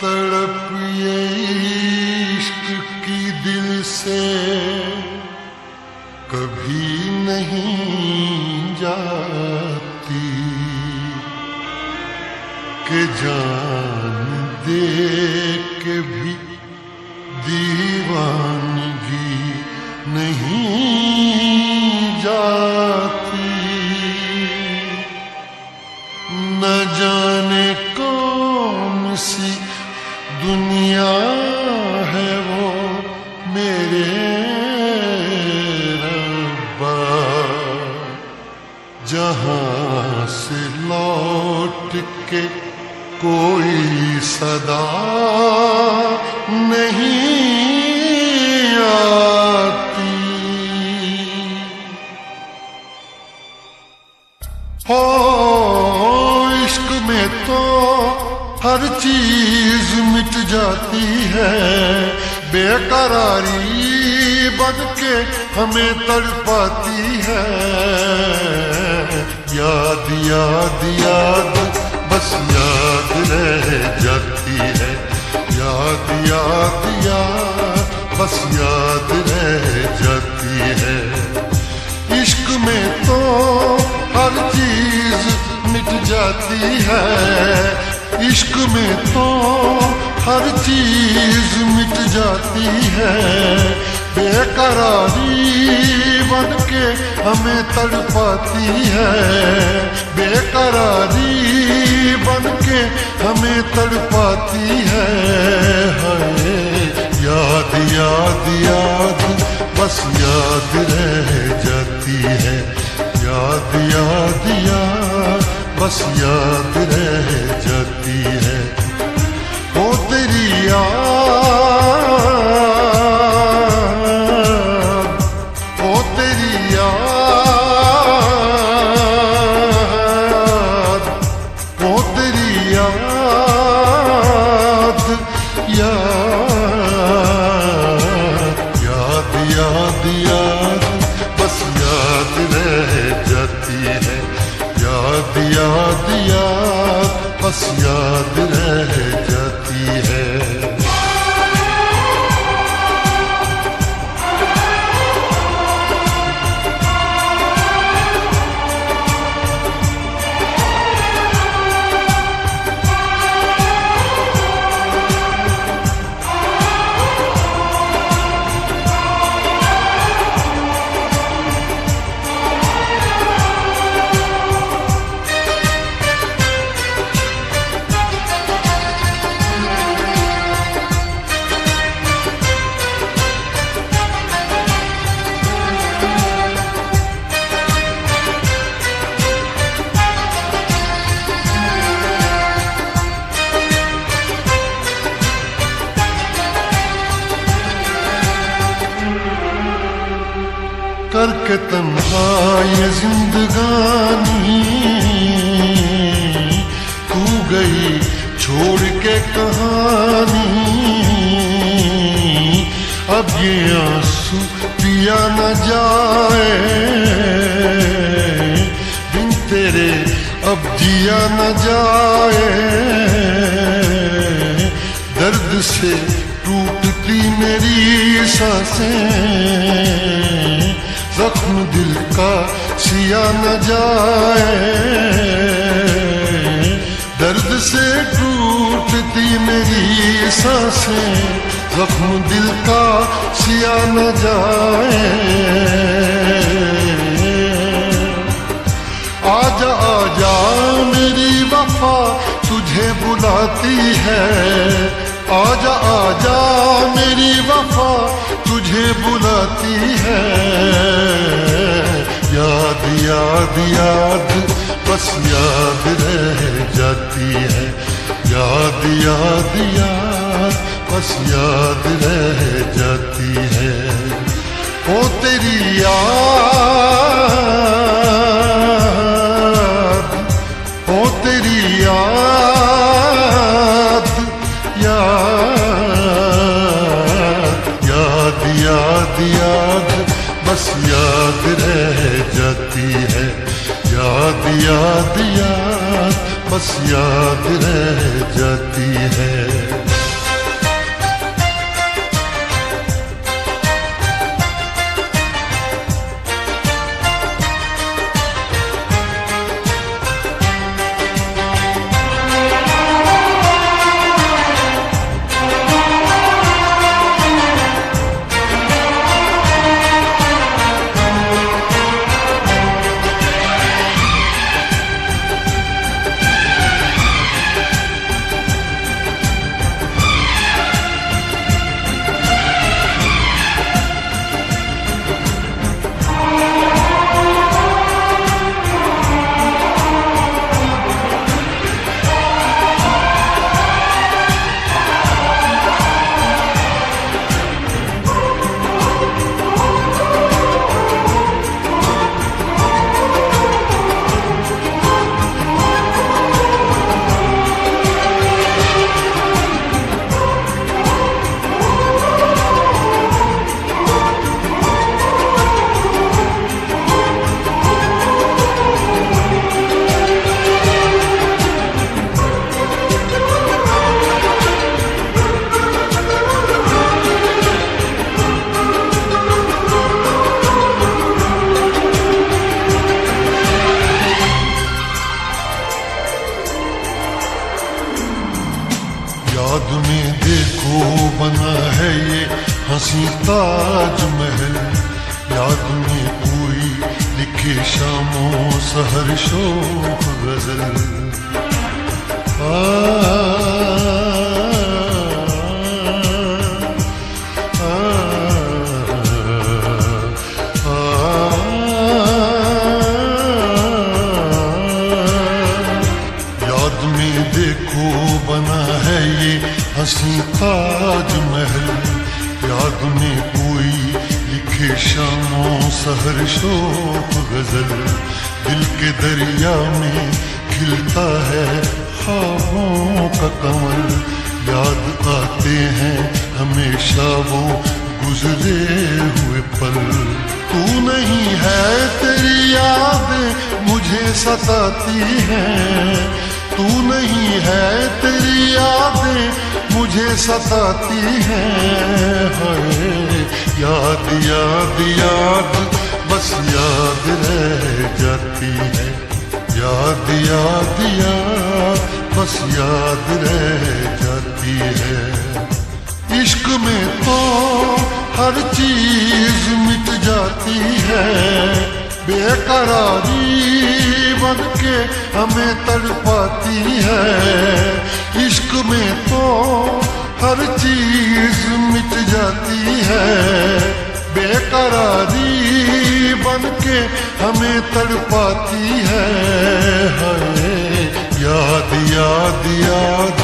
तड़प ये इश्क की दिल से कभी नहीं जाती कि जान दे के भी दीवानगी नहीं जाती। न जाने कौन सी दुनिया है वो मेरे रब्बा, जहां से लौट के कोई सदा नहीं आती। हो इश्क में तो हर चीज मिट जाती है, बेकरारी बन के हमें तड़पाती है। याद याद याद बस याद रह जाती है, याद याद याद बस याद रह जाती है। इश्क में तो हर चीज मिट जाती है, इश्क में तो हर चीज मिट जाती है। बेकरारी बन के हमें तड़पाती है, बेकरारी बन के हमें तड़पाती है। याद याद याद बस याद रह जाती है, याद याद याद बस याद रह जाती है। ओ तेरी याद, ओ तेरी याद, ओ तेरी याद, याद याद याद बस याद रह जाती है, याद याद याद बस याद रह जाती है। करके तन्हा ये जिंदगानी तू गई छोड़ के कहानी। अब ये आंसू पिया न जाए बिन तेरे, अब जिया न जाए। दर्द से टूटती मेरी सांसें, जख्म दिल का सिया न जाए। दर्द से टूटती मेरी सांसें, जख्म दिल का सिया न जाए। आजा आजा मेरी वफा तुझे बुलाती है, आजा आजा मेरी वफा तुझे बुलाती है। याद याद याद बस याद रह जाती है, याद याद याद बस याद रह जाती है। ओ तेरी याद, ओ तेरी याद, याद याद याद बस याद रह जाती है, याद याद याद बस याद रह जाती है। याद में देखो बना है ये हंसी ताजमहल, याद में कोई लिखे शामों सहर शोक गजल। याद में देखो बना है ये हंसी ताजमहल, याद में कोई लिखे शामों सहर शोक गजल। दिल के दरिया में खिलता है ख्वाबों का कमल, याद आते हैं हमेशा वो गुजरे हुए पल। तू नहीं है तेरी यादें मुझे सताती हैं, तू नहीं है तेरी यादें मुझे सताती हैं। हाय याद याद याद बस याद रह जाती है, याद याद याद बस याद रह जाती है। इश्क में तो हर चीज मिट जाती है, बेकरारी बन के हमें तड़पाती है। इश्क में तो हर चीज मिट जाती है, बेकरारी बन के हमें तड़पाती है। हाय याद याद याद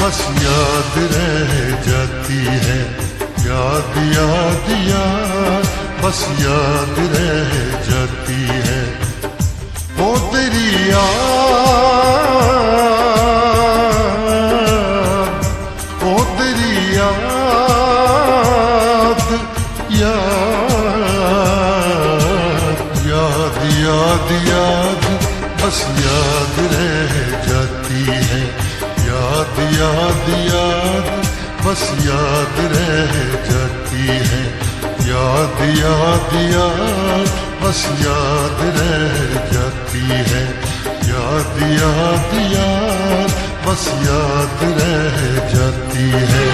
बस याद रह जाती है, याद याद याद बस याद रह जाती है। वो तेरी याद, वो तेरी याद, याद याद याद याद बस याद रह जाती है, याद याद याद बस याद रह जाती है। याद याद याद बस याद रह जाती है, याद याद याद बस याद रह जाती है।